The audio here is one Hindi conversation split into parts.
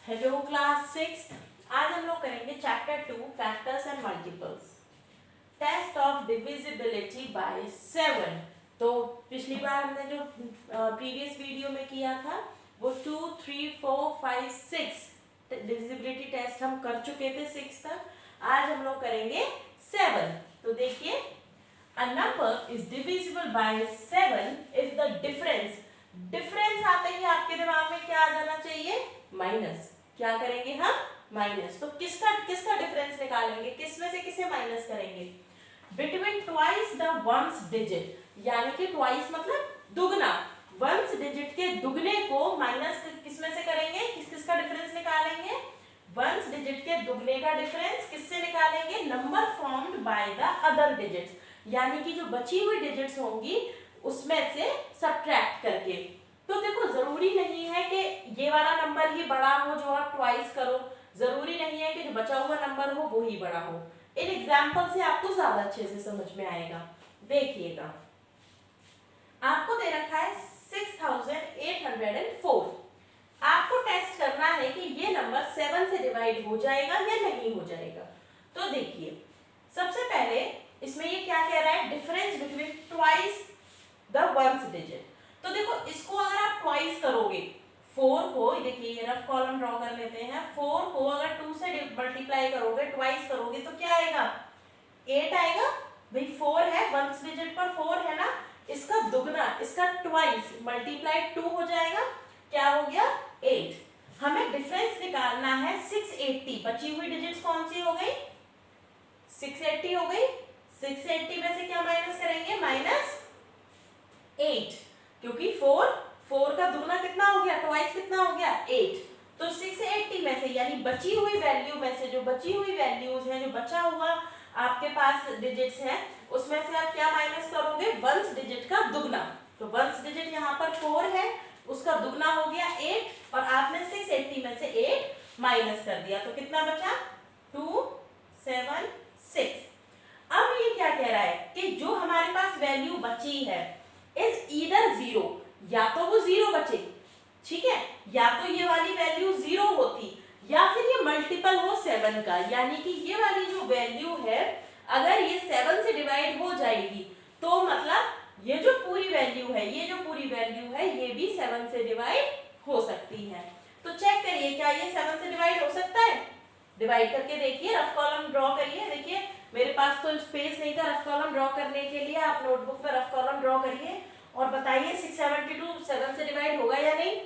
Hello class six. आज हम लोग करेंगे chapter 2 factors and multiples, test of divisibility by 7। तो पिछली बार हमने जो प्रीवियस वीडियो में किया था वो 2, 3, 4, 5, 6 डिविजिबिलिटी टेस्ट हम कर चुके थे 6 तक। आज हम लोग करेंगे 7। तो देखिए, a number is divisible by 7 if the difference आते ही आपके दिमाग में क्या आ जाना चाहिए? माइनस। क्या करेंगे हम? माइनस। तो किसका किसका डिफरेंस निकालेंगे? किस में से किसे माइनस करेंगे? Between twice the ones digit, यानी कि ट्वाइस मतलब दुगना, वंस डिजिट के दुगने को माइनस किस में से करेंगे? किसका डिफरेंस निकालेंगे? वंस डिजिट के दुगने का डिफरेंस किससे निकालेंगे? Number formed by the other digits, यानी कि जो बची हुई डिजिट्स होंगी उसमें से सब्ट्रैक्ट करके। तो देखो, जरूरी नहीं है कि ये वाला नंबर ही बड़ा हो जो आप ट्वाइस करो, जरूरी नहीं है कि जो बचा हुआ नंबर हो वो ही बड़ा हो। इन एग्जाम्पल से आपको ज्यादा अच्छे से समझ में आएगा। देखिएगा, आपको दे रखा है 6804। आपको टेस्ट करना है कि ये नंबर 7 से डिवाइड हो जाएगा या नहीं हो जाएगा। तो देखिए, सबसे पहले इसमें ये क्या कह रहा है? Difference between twice the ones digit. तो देखो, इसको अगर आप ट्वाइस करोगे, 4 को, देखिए ये रफ कॉलम ड्रॉ कर लेते हैं, 4 को अगर 2 से मल्टीप्लाई करोगे, ट्वाइस करोगे तो क्या आएगा? 8 आएगा। भाई 4 है, वंस डिजिट पर 4 है ना, इसका दुगना, इसका ट्वाइस मल्टीप्लाई 2 हो जाएगा। क्या हो गया? 8। हमें डिफरेंस निकालना है 680। बची हुई डिजिट्स कौन सी हो गई? 680 हो गई। 680 में से क्या माइनस करेंगे? माइनस 8, क्योंकि 4 का दुगना कितना हो गया? ट्वाइस कितना हो गया? 8। तो 680 में से, यानी बची हुई वैल्यू में से, जो बची हुई वैल्यूज हैं, जो बचा हुआ आपके पास डिजिट्स हैं, उसमें से आप क्या माइनस करोगे? वंस डिजिट का दुगना। तो वंस डिजिट यहाँ पर 4 है, उसका दुगना हो गया 8, और आपने 680 में से 8 माइनस कर दिया, तो कितना बचा? 276। अब ये क्या कह रहा है कि जो हमारे पास वैल्यू बची है इज ईदर 0, या तो वो 0 बचे, ठीक है, या तो ये वाली वैल्यू 0 होती, या फिर ये मल्टीपल हो 7 का, यानी कि ये वाली जो वैल्यू है अगर ये 7 से डिवाइड हो जाएगी तो मतलब ये जो पूरी वैल्यू है, ये जो पूरी वैल्यू है ये भी 7 से डिवाइड हो सकती है। तो चेक करिए, क्या ये 7 से डिवाइड हो सकता है? डिवाइड करके देखिए, रफ कॉलम ड्रॉ करिए। देखिए, मेरे पास तो स्पेस नहीं था रफ कॉलम ड्रॉ करने के लिए, आप नोटबुक में रफ कॉलम ड्रॉ करिए और बताइए 672 7 से डिवाइड होगा या नहीं।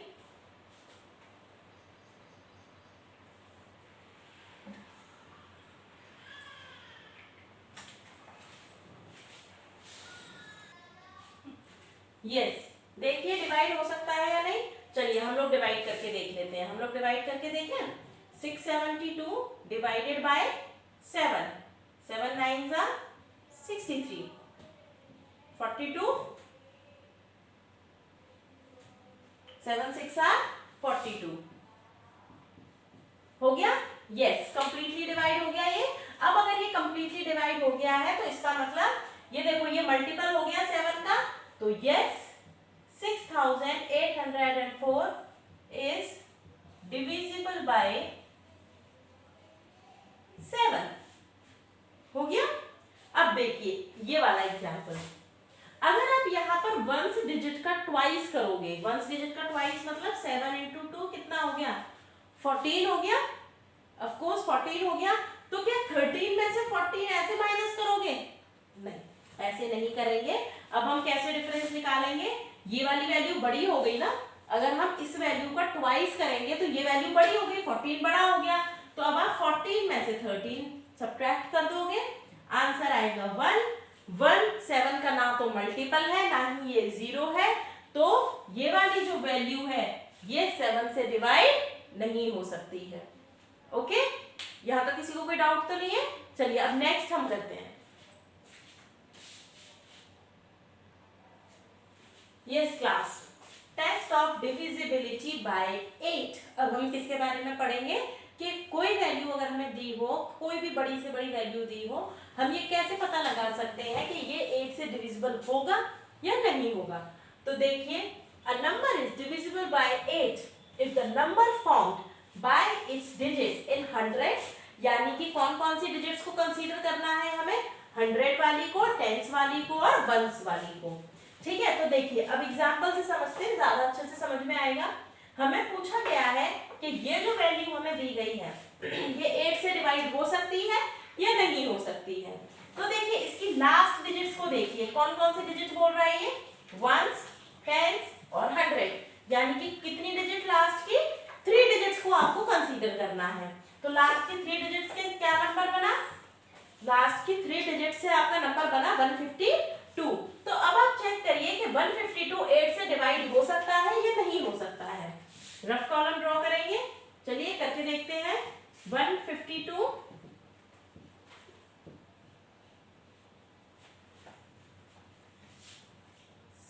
यस, देखिए डिवाइड हो सकता है या नहीं। चलिए हम लोग डिवाइड करके देख लेते हैं। हम लोग डिवाइड करके देखें। 672 डिवाइडेड बाय 7, 7 9 जा 63, 42, 7 6 are 42 हो गया। यस, कंप्लीटली डिवाइड हो गया ये। अब अगर ये कंप्लीटली डिवाइड हो गया है तो इसका मतलब ये देखो, ये मल्टीपल हो गया 7 का, तो यस 6804 इज डिविजिबल बाय 7। हो गया। अब देखिए ये वाला एग्जांपल, अगर आप यहाँ पर वंस डिजिट का ट्वाइस करोगे, वंस डिजिट का ट्वाइस मतलब 7 इंटू 2 कितना हो गया? 14 हो गया। ऑफ कोर्स 14 हो गया। तो क्या 13 में से 14 ऐसे माइनस करोगे? नहीं, ऐसे नहीं करेंगे। अब हम कैसे डिफरेंस निकालेंगे? ये वाली वैल्यू बड़ी हो गई ना, अगर हम इस वैल्यू का ट्वाइस करेंगे तो ये वैल्यू बड़ी हो गई, 14 बड़ा हो गया, तो अब आप 14 में से 13 सब्ट्रैक्ट कर दोगे, आंसर आएगा 1। 7 का ना तो मल्टीपल है ना ही ये 0 है, तो ये वाली जो वैल्यू है ये 7 से डिवाइड नहीं हो सकती है। ओके, यहां तक किसी को कोई डाउट तो नहीं है? चलिए अब नेक्स्ट हम करते हैं। Yes class, test of divisibility by 8। अब हम किसके बारे में पढ़ेंगे कि कोई वैल्यू अगर हमें दी हो, कोई भी बड़ी से बड़ी वैल्यू दी हो, हम ये कैसे पता लगा सकते हैं कि ये 8 से डिविजिबल होगा या नहीं होगा। तो देखिए, अ number is divisible bye 8 if the number formed bye it's digits in hundreds, यानी कि कौन कौन सी डिजिट्स को कंसीडर करना है हमें, 100 वाली को, टेंस वाली को और वंस वाली को। ठीक है, तो देखिए अब एग्जांपल से समझते हैं, ज्यादा अच्छे से समझ में आएगा। हमें पूछा गया है कि ये जो वैल्यू हमें दी गई है ये 8 से डिवाइड हो सकती है या नहीं हो सकती है। तो देखिए इसकी लास्ट डिजिट्स को देखिए, कौन कौन सी डिजिट्स बोल रहा है ये, वंस, टेंस और 100, यानी कि कितनी डिजिट लास्ट की, 3 डिजिट्स को आपको कंसीडर करना है। तो लास्ट की 3 डिजिट्स के क्या नंबर बना, लास्ट की 3 डिजिट से आपका नंबर बना 152। तो अब आप चेक करिए कि 152 8 से डिवाइड हो सकता है या नहीं हो सकता है। रफ कॉलम ड्रॉ करेंगे, चलिए करके देखते हैं। 152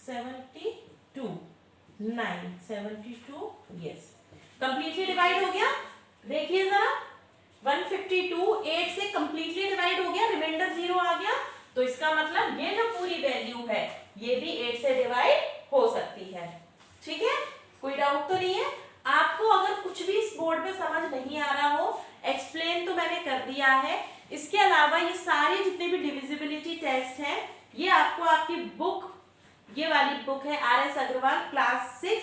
72 9 72, यस कंप्लीटली डिवाइड हो गया। देखिए जरा 152 8 से कंप्लीटली डिवाइड हो गया, रिमाइंडर 0 आ गया, तो इसका मतलब ये जो पूरी वैल्यू है ये भी 8 से डिवाइड हो सकती है। ठीक है, कोई डाउट तो नहीं है। आपको अगर कुछ भी इस बोर्ड पे समझ नहीं आ रहा हो, एक्सप्लेन तो मैंने कर दिया है। इसके अलावा ये सारे जितने भी डिविजिबिलिटी टेस्ट हैं ये आपको आपकी बुक, ये वाली बुक है RS अग्रवाल क्लास 6,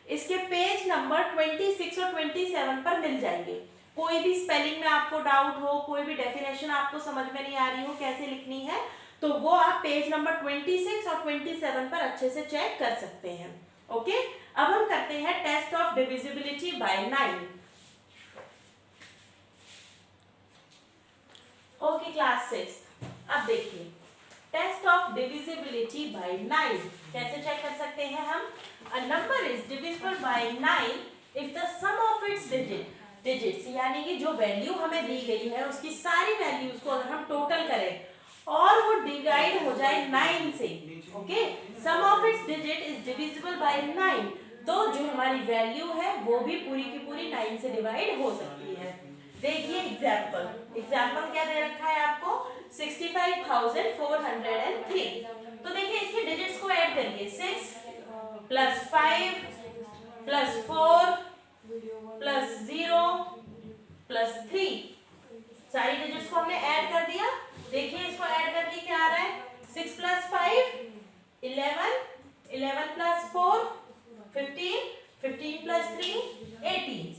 इसके पेज नंबर 26 और 27 पर मिल जाएंगे। कोई भी स्पेलिंग में आपको डाउट हो, कोई भी डेफिनेशन आपको समझ में नहीं आ रही हो कैसे लिखनी है, तो वो आप पेज नंबर 26 और 27 पर अच्छे से चेक कर सकते हैं। ओके, अब हम करते हैं test of divisibility by 9। Okay class 6, अब देखिए टेस्ट ऑफ डिविजिबिलिटी बाय 9 कैसे चेक कर सकते हैं हम। A number is divisible by 9 if the sum of its digits, यानी कि जो वैल्यू हमें दी गई है उसकी सारी वैल्यूज को अगर हम टोटल करें और वो डिवाइड हो जाए 9 से, okay, sum of its digit is divisible by 9, तो जो हमारी वैल्यू है वो भी पूरी की पूरी 9 से डिवाइड हो सकती है। देखिए एग्जाम्पल क्या दे रखा है आपको, 65,403। तो देखिए इसके डिजिट्स को ऐड करिए, 6 प्लस 5 प्लस 4 प्लस 0 प्लस 3, सारी डिजिट्स को हमने ऐड कर दिया। देखिए इसको ऐड करके क्या आ रहा है, 6 प्लस 5 11, 11 प्लस 4 15, 15 प्लस 3 18।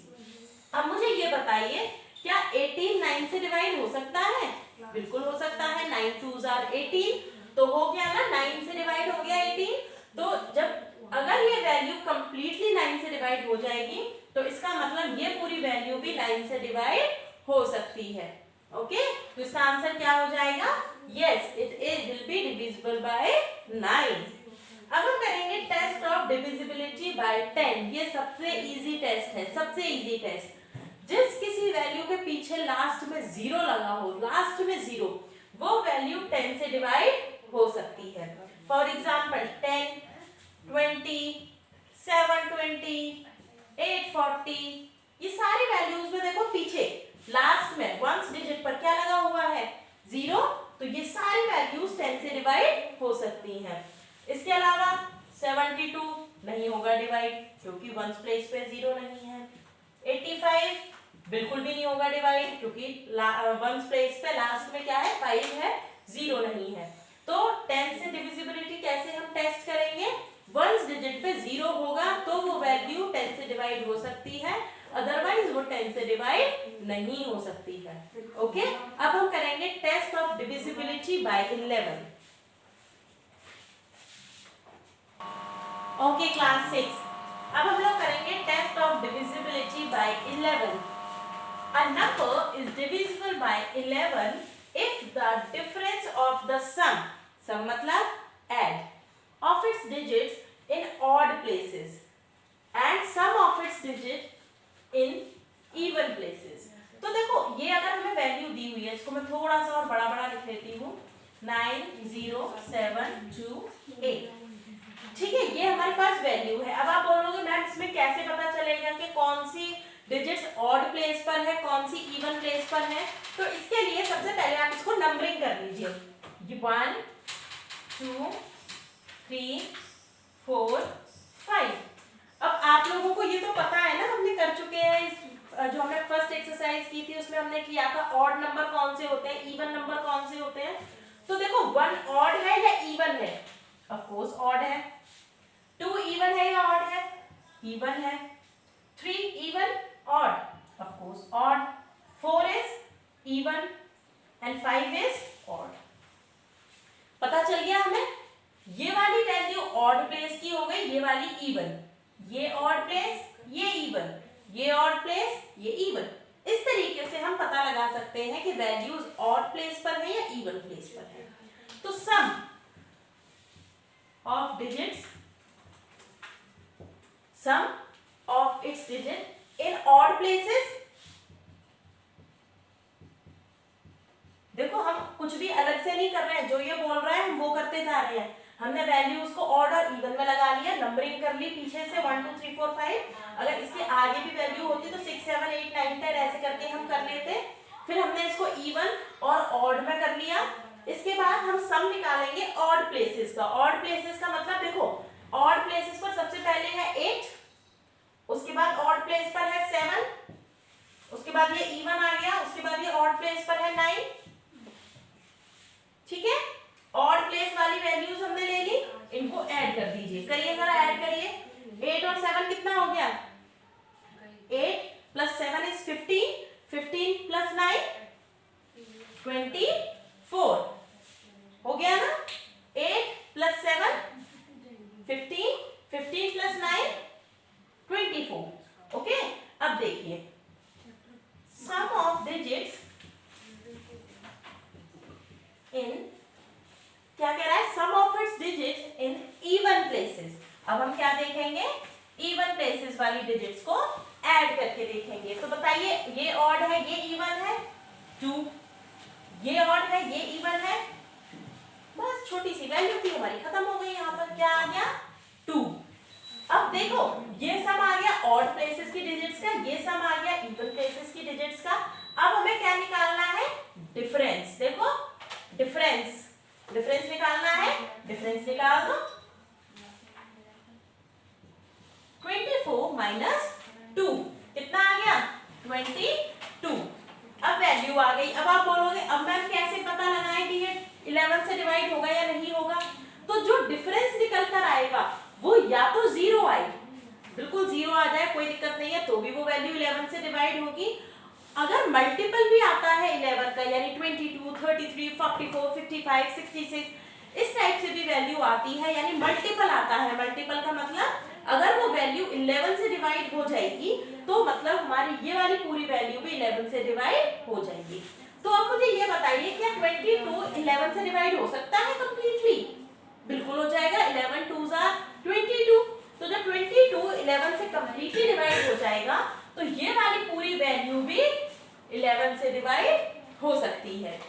अब मुझे ये बताइए क्या 18 9 से डिवाइड हो सकता है? बिल्कुल हो सकता है, 9 2s are 18, तो हो गया ना, 9 से डिवाइड हो गया 18। तो जब अगर ये वैल्यू कंप्लीटली 9 से डिवाइड हो जाएगी तो इसका मतलब ये पूरी वैल्यू भी 9 से डिवाइड हो सकती है। ओके, तो इसका आंसर क्या हो जाएगा, yes it will be divisible by 9। अब हम करेंगे टेस्ट ऑफ डिविजिबिलिटी बाय 10। ये सबसे इजी टेस्ट है, सबसे इजी टेस्ट। जिस किसी वैल्यू के पीछे लास्ट में 0 लगा हो, लास्ट में 0, वो वैल्यू 10 से डिवाइड हो सकती है। फॉर एग्जांपल 10, 20, 720, 840, ये सारी वैल्यूज में देखो पीछे लास्ट में वंस डिजिट पर क्या लगा हुआ है, 0, तो ये सारी वैल्यूज 10 से डिवाइड हो सकती हैं। इसके अलावा 72 नहीं होगा डिवाइड क्योंकि वंस प्लेस पे 0 नहीं है। 85 बिल्कुल भी नहीं होगा डिवाइड क्योंकि वंस प्लेस पे लास्ट में क्या है, 5 है, 0 नहीं है। तो 10 से डिविजिबिलिटी कैसे हम टेस्ट करेंगे, वंस डिजिट पे 0 होगा तो वो वैल्यू 10 से डिवाइड हो सकती है, अदरवाइज वो 10 से डिवाइड नहीं हो सकती है। ओके, अब हम करेंगे test of divisibility by 11। Okay class 6, अब हम लोग करेंगे test of divisibility by 11। A number is divisible by 11 if the difference of the sum मतलब add of its digits in odd places and sum of its digit in even places। तो देखो ये अगर हमें वैल्यू दी हुई है, इसको मैं थोड़ा सा और बड़ा बड़ा लिख लेती हूँ, 90728। ठीक है, ये हमारे पास वैल्यू है। अब आप बोलोगे मैम इसमें कैसे पता चलेगा कि कौन सी डिजिट्स ऑड प्लेस पर है, कौन सी इवन प्लेस पर है। तो इसके लिए सबसे पहले आप इसको नंबरिंग कर लीजिए, 1 2 3 4 5। अब आप लोगों को ये तो पता है ना, हमने कर चुके हैं इस जो एक्सरसाइज की थी उसमें हमने किया था ऑड नंबर कौन से होते हैं, इवन नंबर कौन से होते हैं। तो देखो 1 ऑड है या इवन है, ऑफ कोर्स ऑड है। 2 इवन है या ऑड है, इवन है। 3 even odd, of course odd. 4 is even and 5 is odd. पता चल गया हमें, ये वाली वैल्यू ऑड प्लेस की हो गई, ये वाली इवन, ये ऑड प्लेस, ये इवन, ये ऑड प्लेस, ये इवन। इस तरीके से हम पता लगा सकते हैं कि वैल्यूज ऑड प्लेस पर है या इवन प्लेस पर है। तो sum of digits, sum of its digit in odd places, देखो हम कुछ भी अलग से नहीं कर रहे हैं, जो ये बोल रहा है हम वो करते जा रहे हैं। हमने वैल्यूज को ऑड और इवन में लगा लिया, नंबरिंग कर ली पीछे से 1 2 3 4 5। अगर इसके आगे भी वैल्यू होती तो 6 7 8 9 10 ऐसे करके हम कर लेते। फिर हमने इसको इवन और ऑड में कर लिया। इसके बाद हम सम निकालेंगे ऑड प्लेसेस का। ऑड प्लेसेस का मतलब देखो, ऑड प्लेसेस पर सबसे पहले है 8, उसके बाद ऑड प्लेस पर है 7, उसके बाद ये इवन आ गया, उसके बाद ये ऑड प्लेस पर है 9। ठीक है, ऑड प्लेस वाली वैल्यूज हमने ले ली, इनको ऐड कर दीजिए, करिए जरा ऐड करिए। 8 और 7 कितना हो गया, 8 प्लस 7 इज 15, 15 प्लस 9 24 हो गया ना। 8 प्लस 7 15, 15 प्लस 9 24। ओके, अब देखिए सम ऑफ डिजिट्स इन, क्या कह रहा है, sum of its digits in even places. अब हम क्या देखेंगे, इवन प्लेसेस वाली डिजिट्स को ऐड करके देखेंगे। तो बताइए, ये ऑड है, ये इवन है 2, ये ऑड है, ये इवन है, बस छोटी सी वैल्यू थी हमारी, खत्म हो गई। यहाँ पर क्या आ गया 2। अब देखो ये सम आ गया ऑड प्लेसेस की डिजिट्स का, ये सम आ गया इवन प्लेसेस की डिजिट्स का। अब हमें क्या निकालना है, डिफरेंस। देखो डिफरेंस, डिफरेंस निकालना है, डिफरेंस निकाल दो। 24 माइनस 2 कितना आ गया 22। अब वैल्यू आ गई। अब आप बोलोगे अब मैम कैसे पता लगाएं कि ये 11 से डिवाइड होगा या नहीं होगा। तो जो डिफरेंस निकल कर आएगा वो या तो 0 आए, बिल्कुल 0 आ जाए कोई दिक्कत नहीं है, तो भी वो वैल्यू 11 से डिवाइड होगी। अगर मल्टीपल भी आता है 11 का, यानी 22, 33, 44, 55, 66, इस टाइप से भी वैल्यू आती है, यानी मल्टीपल आता है। मल्टीपल का मतलब अगर वो वैल्यू 11 से डिवाइड हो जाएगी तो मतलब हमारी ये वाली पूरी वैल्यू भी 11 से डिवाइड हो जाएगी। तो अब मुझे ये बताइए, क्या 22 11 से डिवाइड हो सकता है कंप्लीटली? बिल्कुल हो जाएगा, 11 2s are 22। तो जब 22 11 से कंप्लीटली डिवाइड हो जाएगा तो ये वाली पूरी वैल्यू भी 11 से डिवाइड हो सकती है।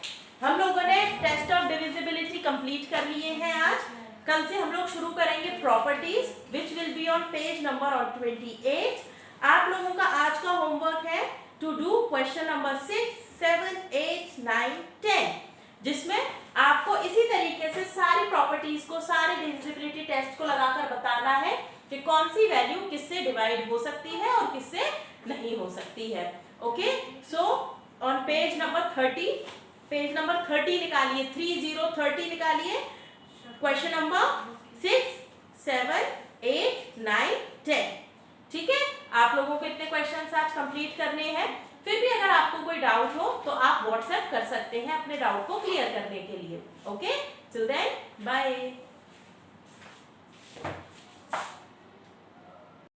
हम लोगों ने टेस्ट ऑफ डिविजिबिलिटी कंप्लीट कर लिए हैं आज। कल से हम लोग शुरू करेंगे properties, which will be on page number 28। आप लोगों का आज का होमवर्क है टू डू क्वेश्चन नंबर 6, 7, 8, 9, 10, जिसमें आपको इसी तरीके से सारी प्रॉपर्टीज को, सारे डिविजिबिलिटी टेस्ट को लगाकर बताना है कि कौन सी वैल्यू किससे डिवाइड हो सकती है और किससे नहीं हो सकती है। Okay, so on page number 30, page number 30 निकालिए, 30 निकालिए। Question number 6, 7, 8, 9, 10। ठीक है, आप लोगों को इतने क्वेश्चंस आज कंप्लीट करने हैं। फिर भी अगर आपको कोई डाउट हो तो आप व्हाट्सएप कर सकते हैं अपने डाउट को क्लियर करने के लिए। Okay, till then bye.